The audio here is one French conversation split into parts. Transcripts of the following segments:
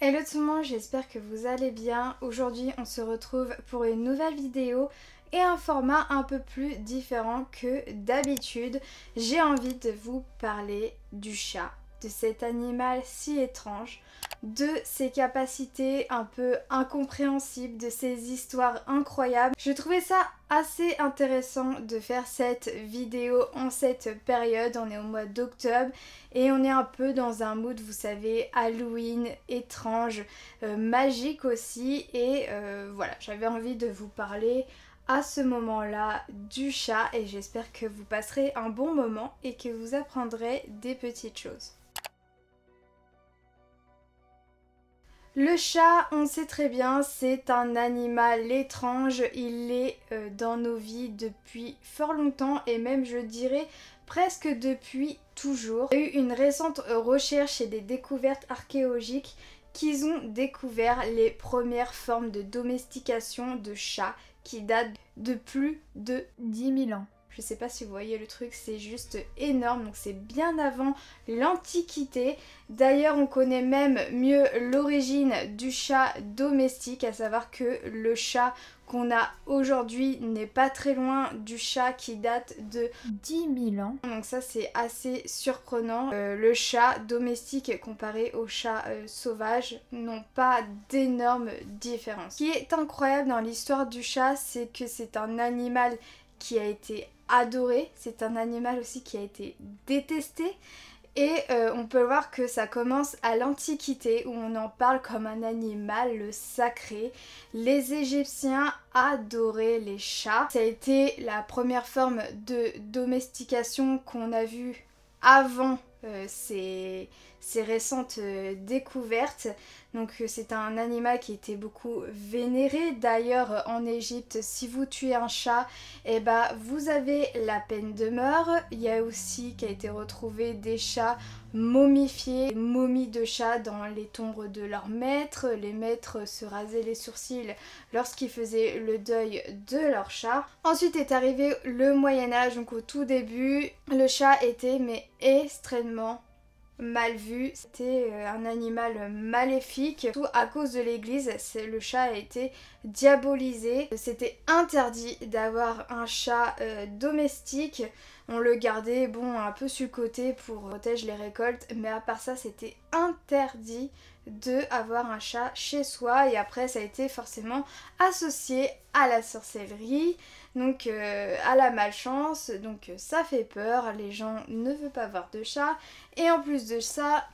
Hello tout le monde, j'espère que vous allez bien. Aujourd'hui on se retrouve pour une nouvelle vidéo et un format un peu plus différent que d'habitude. J'ai envie de vous parler du chat, de cet animal si étrange, de ses capacités un peu incompréhensibles, de ses histoires incroyables. Je trouvais ça assez intéressant de faire cette vidéo en cette période. On est au mois d'octobre et on est un peu dans un mood, vous savez, Halloween, étrange, magique aussi. Et voilà, j'avais envie de vous parler à ce moment-là du chat et j'espère que vous passerez un bon moment et que vous apprendrez des petites choses. Le chat, on sait très bien, c'est un animal étrange, il est dans nos vies depuis fort longtemps et même je dirais presque depuis toujours. Il y a eu une récente recherche et des découvertes archéologiques qu'ils ont découvert les premières formes de domestication de chats qui datent de plus de 10 000 ans. Je sais pas si vous voyez le truc, c'est juste énorme, donc c'est bien avant l'Antiquité. D'ailleurs, on connaît même mieux l'origine du chat domestique, à savoir que le chat qu'on a aujourd'hui n'est pas très loin du chat qui date de 10 000 ans. Donc ça c'est assez surprenant. Le chat domestique comparé au chat sauvage n'ont pas d'énormes différences. Ce qui est incroyable dans l'histoire du chat, c'est que c'est un animal qui a été adoré, c'est un animal aussi qui a été détesté et on peut voir que ça commence à l'Antiquité où on en parle comme un animal sacré. Les Égyptiens adoraient les chats. Ça a été la première forme de domestication qu'on a vue avant ces récentes découvertes. Donc c'est un animal qui était beaucoup vénéré. D'ailleurs en Égypte, si vous tuez un chat, eh ben, vous avez la peine de mort. Il y a aussi qui a été retrouvé des chats momifiés, momies de chats dans les tombes de leurs maîtres. Les maîtres se rasaient les sourcils lorsqu'ils faisaient le deuil de leur chat. Ensuite est arrivé le Moyen-Âge, donc au tout début, le chat était mais extrêmement mal vu, c'était un animal maléfique, surtout à cause de l'église, le chat a été diabolisé. C'était interdit d'avoir un chat domestique, on le gardait bon un peu sur le côté pour protéger les récoltes, mais à part ça c'était interdit de avoir un chat chez soi et après ça a été forcément associé à la sorcellerie, donc à la malchance, donc ça fait peur, les gens ne veulent pas avoir de chat et en plus de ça,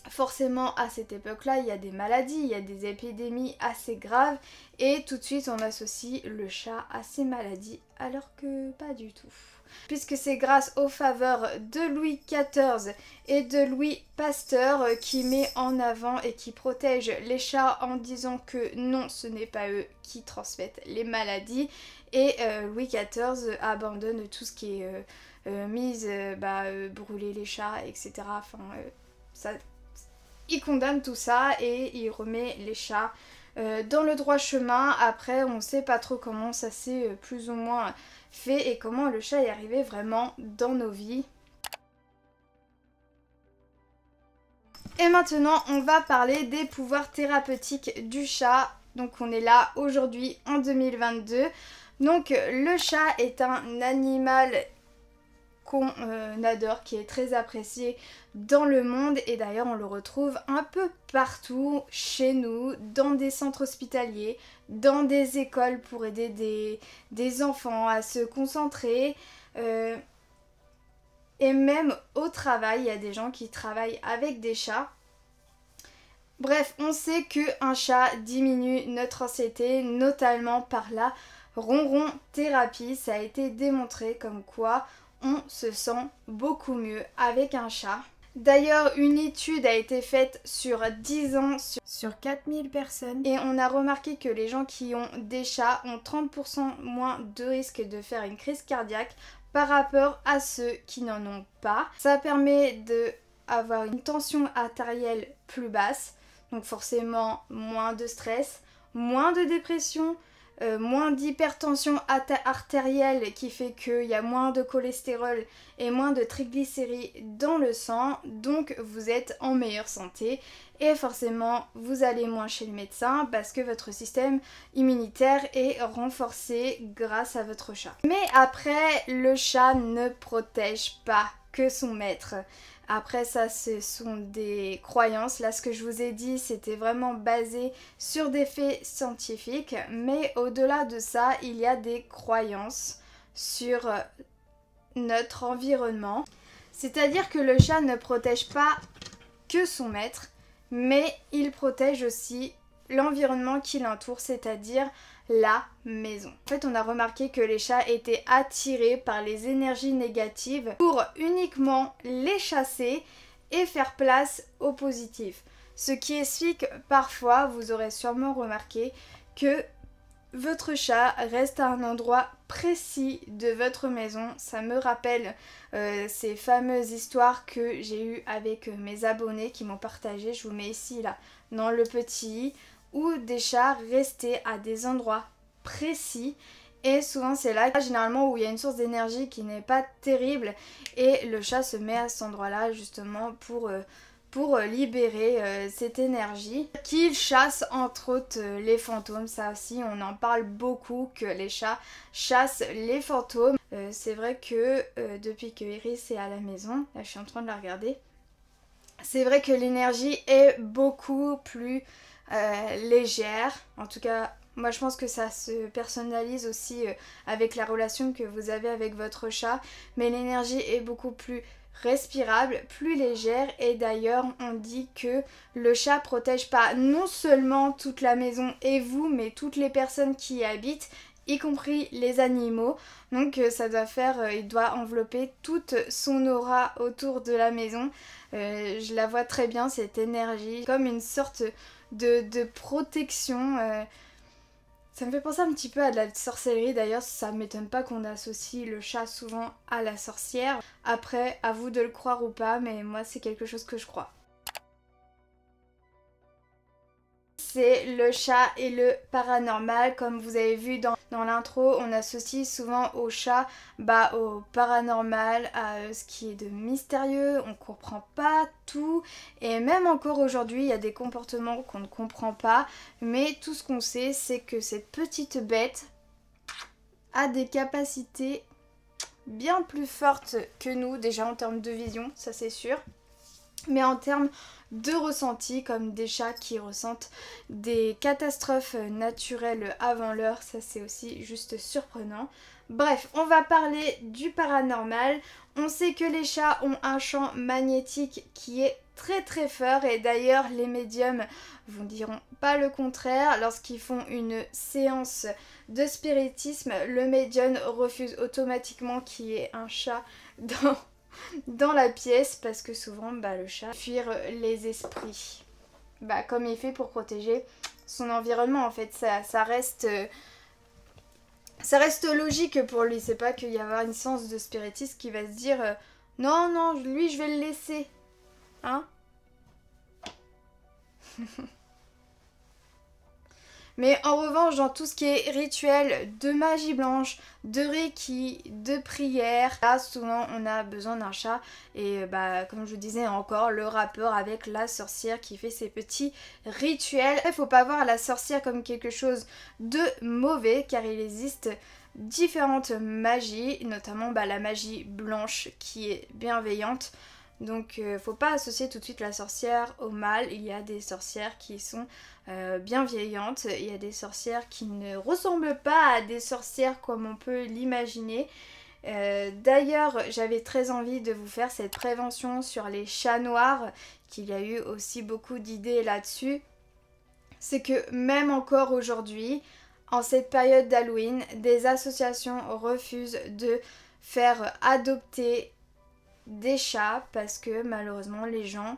forcément à cette époque-là il y a des maladies, il y a des épidémies assez graves et tout de suite on associe le chat à ces maladies alors que pas du tout. Puisque c'est grâce aux faveurs de Louis XIV et de Louis Pasteur qui met en avant et qui protège les chats en disant que non, ce n'est pas eux qui transmettent les maladies. Et Louis XIV abandonne tout ce qui est brûler les chats, etc. Enfin, il condamne tout ça et il remet les chats dans le droit chemin. Après, on sait pas trop comment ça s'est plus ou moins fait et comment le chat est arrivé vraiment dans nos vies. Et maintenant, on va parler des pouvoirs thérapeutiques du chat. Donc on est là aujourd'hui en 2022. Donc le chat est un animal qu'on adore, qui est très apprécié dans le monde et d'ailleurs on le retrouve un peu partout chez nous, dans des centres hospitaliers, dans des écoles pour aider des enfants à se concentrer et même au travail, il y a des gens qui travaillent avec des chats. Bref, on sait qu'un chat diminue notre anxiété, notamment par la ronron thérapie. Ça a été démontré comme quoi on se sent beaucoup mieux avec un chat. D'ailleurs, une étude a été faite sur 10 ans sur 4000 personnes et on a remarqué que les gens qui ont des chats ont 30% moins de risque de faire une crise cardiaque par rapport à ceux qui n'en ont pas. Ça permet d'avoir une tension artérielle plus basse, donc forcément moins de stress, moins de dépression, moins d'hypertension artérielle qui fait qu'il y a moins de cholestérol et moins de triglycérides dans le sang, donc vous êtes en meilleure santé et forcément vous allez moins chez le médecin parce que votre système immunitaire est renforcé grâce à votre chat. Mais après, le chat ne protège pas que son maître. Après ça, ce sont des croyances. Là, ce que je vous ai dit, c'était vraiment basé sur des faits scientifiques. Mais au-delà de ça, il y a des croyances sur notre environnement. C'est-à-dire que le chat ne protège pas que son maître, mais il protège aussi l'environnement qui l'entoure, c'est-à-dire la maison. En fait, on a remarqué que les chats étaient attirés par les énergies négatives pour uniquement les chasser et faire place aux positifs. Ce qui explique parfois, vous aurez sûrement remarqué, que votre chat reste à un endroit précis de votre maison. Ça me rappelle ces fameuses histoires que j'ai eues avec mes abonnés qui m'ont partagé. Je vous mets ici là dans le petit i, où des chats restaient à des endroits précis et souvent c'est là généralement où il y a une source d'énergie qui n'est pas terrible et le chat se met à cet endroit là justement pour libérer cette énergie qu'il chasse entre autres les fantômes. Ça aussi on en parle beaucoup, que les chats chassent les fantômes. C'est vrai que depuis que Iris est à la maison, là je suis en train de la regarder, c'est vrai que l'énergie est beaucoup plus légère. En tout cas moi je pense que ça se personnalise aussi avec la relation que vous avez avec votre chat, mais l'énergie est beaucoup plus respirable, plus légère, et d'ailleurs on dit que le chat protège pas non seulement toute la maison et vous, mais toutes les personnes qui y habitent, y compris les animaux. Donc ça doit faire, il doit envelopper toute son aura autour de la maison. Je la vois très bien, cette énergie, comme une sorte de protection. Ça me fait penser un petit peu à de la sorcellerie. D'ailleurs, ça m'étonne pas qu'on associe le chat souvent à la sorcière. Après, à vous de le croire ou pas, mais moi c'est quelque chose que je crois. C'est le chat et le paranormal. Comme vous avez vu dans l'intro, on associe souvent au chat au paranormal, à ce qui est de mystérieux. On comprend pas tout et même encore aujourd'hui il y a des comportements qu'on ne comprend pas, mais tout ce qu'on sait c'est que cette petite bête a des capacités bien plus fortes que nous, déjà en termes de vision, ça c'est sûr, mais en termes de ressenti, comme des chats qui ressentent des catastrophes naturelles avant l'heure, ça c'est aussi juste surprenant. Bref, on va parler du paranormal. On sait que les chats ont un champ magnétique qui est très très fort, et d'ailleurs les médiums vous diront pas le contraire. Lorsqu'ils font une séance de spiritisme, le médium refuse automatiquement qu'il y ait un chat dans la pièce, parce que souvent le chat fuir les esprits, comme il fait pour protéger son environnement. En fait ça reste logique pour lui. C'est pas qu'il y a une séance de spiritisme qui va se dire non non, lui je vais le laisser, hein. Mais en revanche, dans tout ce qui est rituel de magie blanche, de reiki, de prière, là souvent on a besoin d'un chat. Et comme je vous disais encore, le rapport avec la sorcière qui fait ses petits rituels. Il ne faut pas voir la sorcière comme quelque chose de mauvais, car il existe différentes magies, notamment la magie blanche qui est bienveillante. Donc faut pas associer tout de suite la sorcière au mal. Il y a des sorcières qui sont bienveillantes, il y a des sorcières qui ne ressemblent pas à des sorcières comme on peut l'imaginer. D'ailleurs j'avais très envie de vous faire cette prévention sur les chats noirs, qu'il y a eu aussi beaucoup d'idées là-dessus. C'est que même encore aujourd'hui, en cette période d'Halloween, des associations refusent de faire adopter des chats parce que malheureusement les gens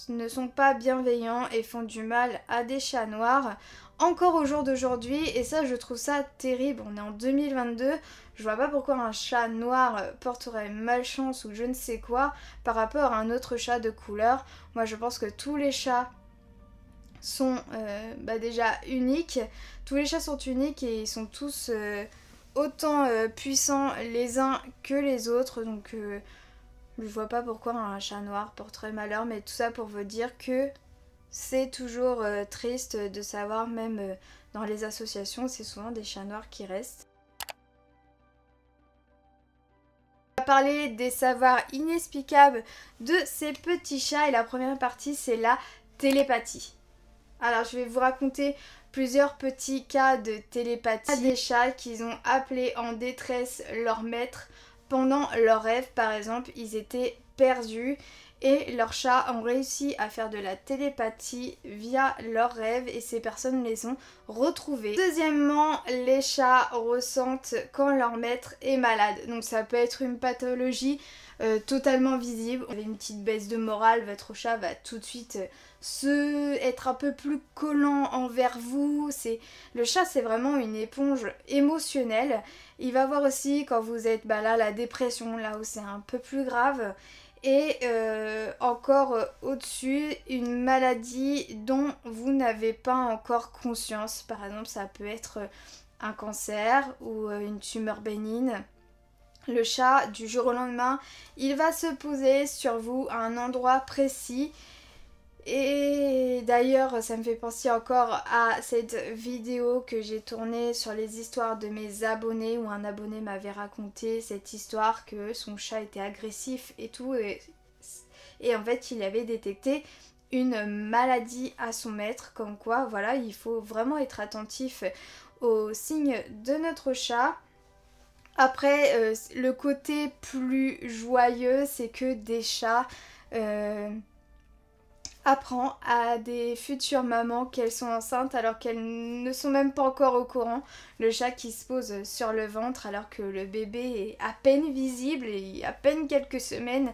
ne sont pas bienveillants et font du mal à des chats noirs encore au jour d'aujourd'hui, et ça je trouve ça terrible. On est en 2022, je vois pas pourquoi un chat noir porterait malchance ou je ne sais quoi par rapport à un autre chat de couleur. Moi je pense que tous les chats sont déjà uniques. Tous les chats sont uniques et ils sont tous autant puissants les uns que les autres. Donc je vois pas pourquoi un chat noir porterait malheur, mais tout ça pour vous dire que c'est toujours triste de savoir, même dans les associations, c'est souvent des chats noirs qui restent. On va parler des savoirs inexplicables de ces petits chats et la première partie c'est la télépathie. Alors je vais vous raconter plusieurs petits cas de télépathie. Des chats qui ont appelé en détresse leur maître pendant leur rêve. Par exemple, ils étaient perdus et leurs chats ont réussi à faire de la télépathie via leurs rêves et ces personnes les ont retrouvés. Deuxièmement, les chats ressentent quand leur maître est malade. Donc ça peut être une pathologie totalement visible. Vous avez une petite baisse de morale, votre chat va tout de suite être un peu plus collant envers vous. Le chat c'est vraiment une éponge émotionnelle. Il va voir aussi quand vous êtes là la dépression, là où c'est un peu plus grave. Et encore au-dessus, une maladie dont vous n'avez pas encore conscience. Par exemple, ça peut être un cancer ou une tumeur bénigne. Le chat, du jour au lendemain, il va se poser sur vous à un endroit précis. Et d'ailleurs, ça me fait penser encore à cette vidéo que j'ai tournée sur les histoires de mes abonnés, où un abonné m'avait raconté cette histoire que son chat était agressif et tout, et en fait il avait détecté une maladie à son maître, comme quoi voilà, il faut vraiment être attentif aux signes de notre chat. Après, le côté plus joyeux, c'est que des chats apprend à des futures mamans qu'elles sont enceintes alors qu'elles ne sont même pas encore au courant. Le chat qui se pose sur le ventre alors que le bébé est à peine visible et il y a à peine quelques semaines.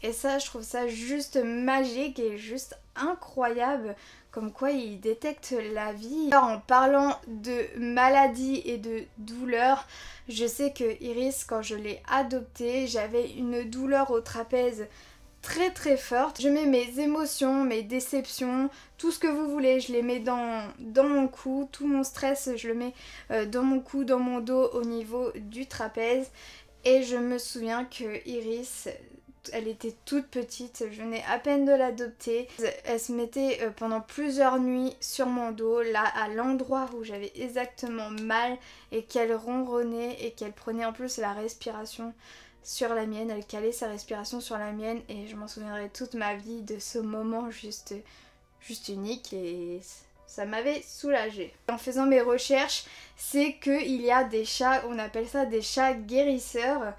Et ça, je trouve ça juste magique et juste incroyable, comme quoi il détecte la vie. Alors, en parlant de maladie et de douleur, je sais que Iris, quand je l'ai adoptée, j'avais une douleur au trapèze très très forte. Je mets mes émotions, mes déceptions, tout ce que vous voulez, je les mets dans mon cou, tout mon stress je le mets dans mon cou, dans mon dos, au niveau du trapèze. Et je me souviens que Iris, elle était toute petite, je venais à peine de l'adopter. Elle se mettait pendant plusieurs nuits sur mon dos, là à l'endroit où j'avais exactement mal, et qu'elle ronronnait et qu'elle prenait en plus la respiration sur la mienne, elle calait sa respiration sur la mienne et je m'en souviendrai toute ma vie de ce moment juste unique et ça m'avait soulagée. En faisant mes recherches, c'est qu'il y a des chats, on appelle ça des chats guérisseurs.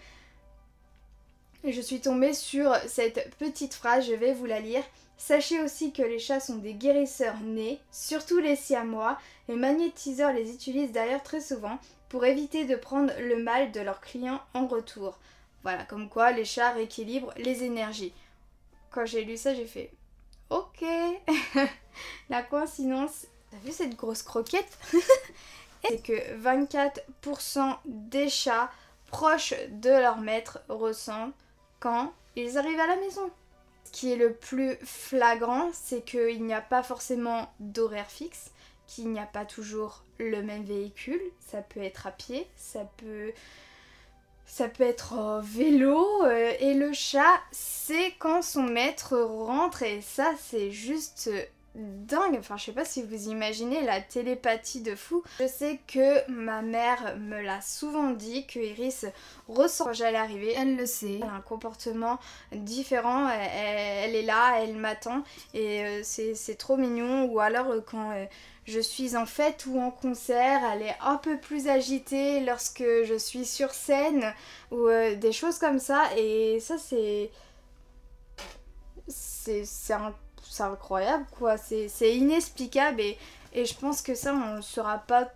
Et je suis tombée sur cette petite phrase, je vais vous la lire. Sachez aussi que les chats sont des guérisseurs nés, surtout les siamois. Les magnétiseurs les utilisent d'ailleurs très souvent pour éviter de prendre le mal de leurs clients en retour. Voilà, comme quoi les chats rééquilibrent les énergies. Quand j'ai lu ça, j'ai fait ok. La coïncidence. T'as vu cette grosse croquette? C'est que 24% des chats proches de leur maître ressentent quand ils arrivent à la maison. Ce qui est le plus flagrant, c'est qu'il n'y a pas forcément d'horaire fixe, qu'il n'y a pas toujours le même véhicule. Ça peut être à pied, ça peut être en vélo, et le chat sait quand son maître rentre et ça c'est juste dingue. Enfin je sais pas si vous imaginez la télépathie de fou. Je sais que ma mère me l'a souvent dit, que Iris ressent quand j'allais arriver, elle le sait. Elle a un comportement différent, elle est là, elle m'attend et c'est trop mignon. Ou alors quand je suis en fête ou en concert, elle est un peu plus agitée lorsque je suis sur scène ou des choses comme ça. Et ça c'est incroyable quoi, c'est inexplicable et je pense que ça on ne saura pas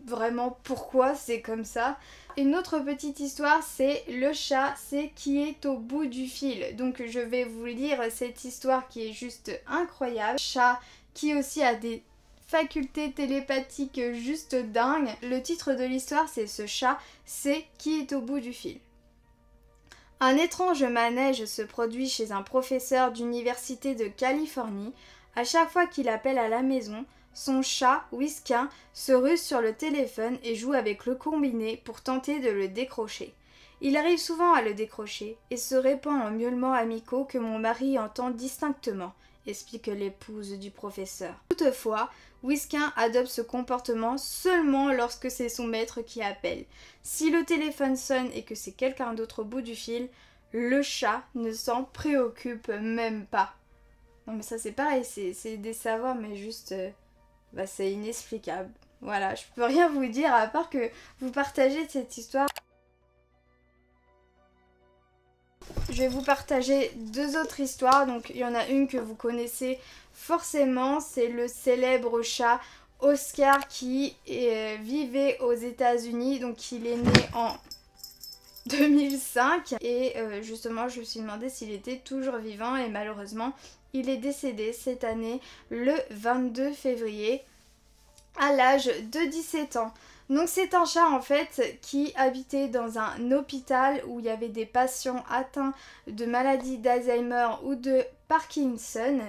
vraiment pourquoi c'est comme ça. Une autre petite histoire, c'est le chat, c'est qui est au bout du fil. Donc je vais vous lire cette histoire qui est juste incroyable. Chat qui aussi a des faculté télépathique juste dingue. Le titre de l'histoire c'est Ce chat, c'est qui est au bout du fil. Un étrange manège se produit chez un professeur d'université de Californie. À chaque fois qu'il appelle à la maison, son chat, Whiskin, se ruse sur le téléphone et joue avec le combiné pour tenter de le décrocher. Il arrive souvent à le décrocher et se répand en miaulements amicaux que mon mari entend distinctement, explique l'épouse du professeur. Toutefois, Whiskin adopte ce comportement seulement lorsque c'est son maître qui appelle. Si le téléphone sonne et que c'est quelqu'un d'autre au bout du fil, le chat ne s'en préoccupe même pas. Non mais ça c'est pareil, c'est des savoirs mais juste... c'est inexplicable. Voilà, je peux rien vous dire à part que vous partagez cette histoire. Je vais vous partager deux autres histoires. Donc il y en a une que vous connaissez forcément, c'est le célèbre chat Oscar qui vivait aux États-Unis. Donc il est né en 2005 et justement je me suis demandé s'il était toujours vivant et malheureusement il est décédé cette année le 22 février à l'âge de 17 ans. Donc c'est un chat en fait qui habitait dans un hôpital où il y avait des patients atteints de maladies d'Alzheimer ou de Parkinson.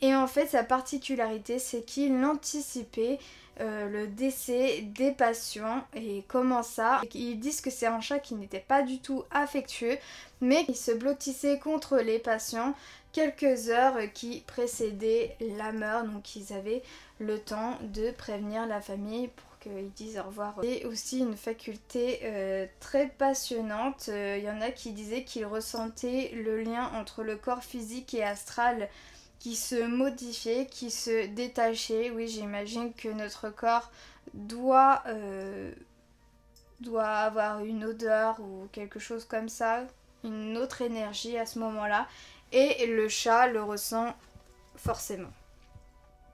Et en fait sa particularité c'est qu'il anticipait le décès des patients. Et comment ça? Ils disent que c'est un chat qui n'était pas du tout affectueux mais qui se blottissait contre les patients quelques heures qui précédaient la mort. Donc ils avaient le temps de prévenir la famille pour qu'ils disent au revoir. Et aussi une faculté très passionnante. Il y en a qui disaient qu'ils ressentaient le lien entre le corps physique et astral qui se modifiait, qui se détachait. Oui, j'imagine que notre corps doit avoir une odeur ou quelque chose comme ça, une autre énergie à ce moment-là. Et le chat le ressent forcément.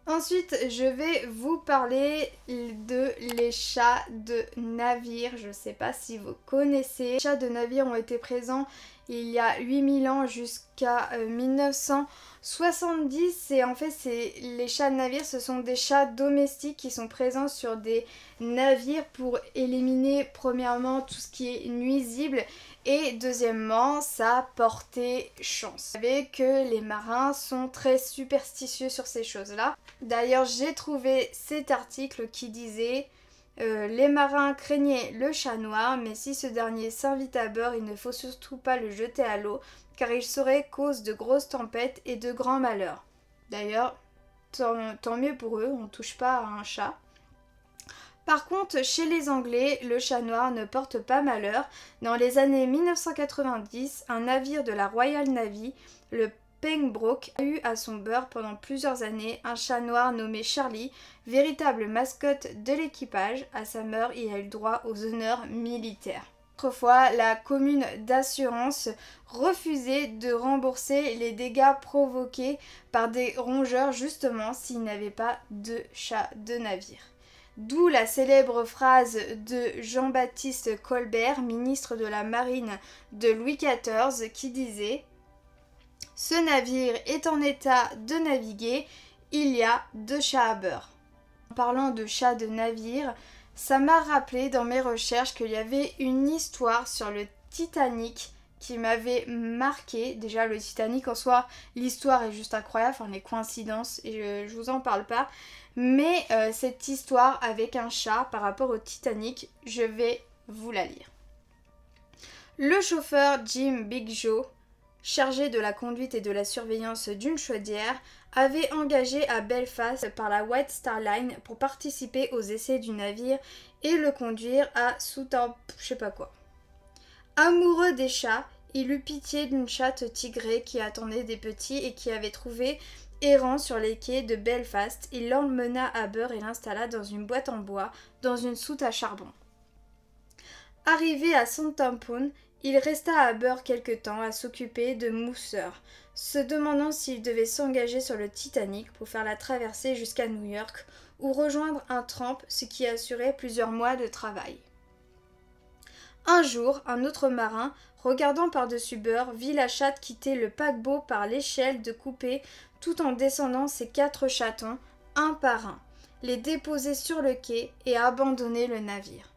Ensuite, je vais vous parler de les chats de navire. Je ne sais pas si vous connaissez. Les chats de navire ont été présents il y a 8000 ans jusqu'à 1970. Et en fait, les chats de navire, ce sont des chats domestiques qui sont présents sur des navires pour éliminer premièrement tout ce qui est nuisible. Et deuxièmement, ça portait chance. Vous savez que les marins sont très superstitieux sur ces choses-là. D'ailleurs, j'ai trouvé cet article qui disait les marins craignaient le chat noir, mais si ce dernier s'invite à bord, il ne faut surtout pas le jeter à l'eau, car il serait cause de grosses tempêtes et de grands malheurs. D'ailleurs, tant mieux pour eux, on ne touche pas à un chat. Par contre, chez les Anglais, le chat noir ne porte pas malheur. Dans les années 1990, un navire de la Royal Navy, le Pembroke, a eu à son bord pendant plusieurs années un chat noir nommé Charlie, véritable mascotte de l'équipage. À sa mort, il a eu droit aux honneurs militaires. Autrefois, la commune d'assurance refusait de rembourser les dégâts provoqués par des rongeurs justement s'il n'avait pas de chat de navire. D'où la célèbre phrase de Jean-Baptiste Colbert, ministre de la Marine de Louis XIV, qui disait « Ce navire est en état de naviguer, il y a 2 chats à bord ». En parlant de chats de navire, ça m'a rappelé dans mes recherches qu'il y avait une histoire sur le Titanic qui m'avait marqué. Déjà le Titanic en soi, l'histoire est juste incroyable, enfin les coïncidences, et je vous en parle pas. Mais cette histoire avec un chat par rapport au Titanic, je vais vous la lire. Le chauffeur Jim Big Joe, chargé de la conduite et de la surveillance d'une chaudière, avait engagé à Belfast par la White Star Line pour participer aux essais du navire et le conduire à Southampton, je sais pas quoi. Amoureux des chats, il eut pitié d'une chatte tigrée qui attendait des petits et qui avait trouvé errant sur les quais de Belfast. Il l'emmena à bord et l'installa dans une boîte en bois, dans une soute à charbon. Arrivé à Southampton, il resta à bord quelque temps à s'occuper de mousseurs, se demandant s'il devait s'engager sur le Titanic pour faire la traversée jusqu'à New York ou rejoindre un tramp, ce qui assurait plusieurs mois de travail. Un jour, un autre marin, regardant par-dessus bord, vit la chatte quitter le paquebot par l'échelle de coupée tout en descendant ses 4 chatons, un par un, les déposer sur le quai et abandonner le navire.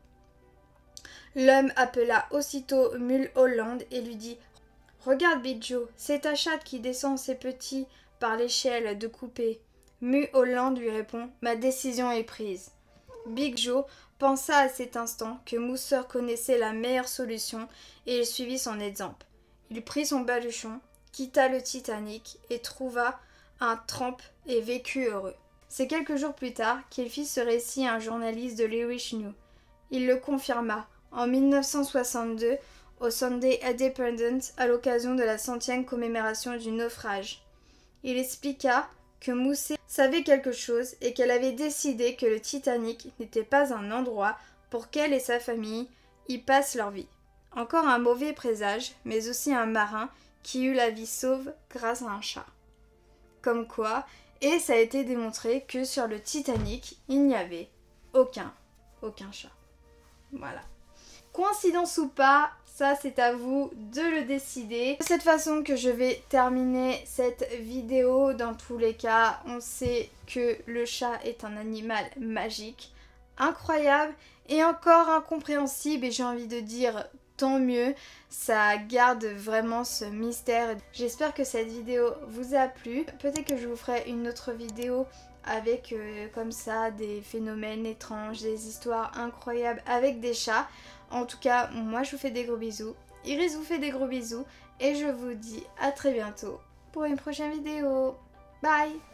L'homme appela aussitôt Mulholland et lui dit « Regarde, Big Joe, c'est ta chatte qui descend ses petits par l'échelle de coupée. Mulholland lui répond « Ma décision est prise ». Big Joe pensa à cet instant que Mouser connaissait la meilleure solution et il suivit son exemple. Il prit son baluchon, quitta le Titanic et trouva un trempe et vécut heureux. C'est quelques jours plus tard qu'il fit ce récit à un journaliste de l'Irish News. Il le confirma en 1962 au Sunday Independent à l'occasion de la 100e commémoration du naufrage. Il expliqua que Mousset savait quelque chose et qu'elle avait décidé que le Titanic n'était pas un endroit pour qu'elle et sa famille y passent leur vie. Encore un mauvais présage, mais aussi un marin qui eut la vie sauve grâce à un chat. Comme quoi, et ça a été démontré que sur le Titanic, il n'y avait aucun chat. Voilà. Coïncidence ou pas, ça c'est à vous de le décider. De cette façon que je vais terminer cette vidéo. Dans tous les cas, on sait que le chat est un animal magique, incroyable et encore incompréhensible, et j'ai envie de dire tant mieux, ça garde vraiment ce mystère. J'espère que cette vidéo vous a plu. Peut-être que je vous ferai une autre vidéo avec comme ça des phénomènes étranges, des histoires incroyables avec des chats. En tout cas, moi je vous fais des gros bisous, Iris vous fait des gros bisous et je vous dis à très bientôt pour une prochaine vidéo. Bye!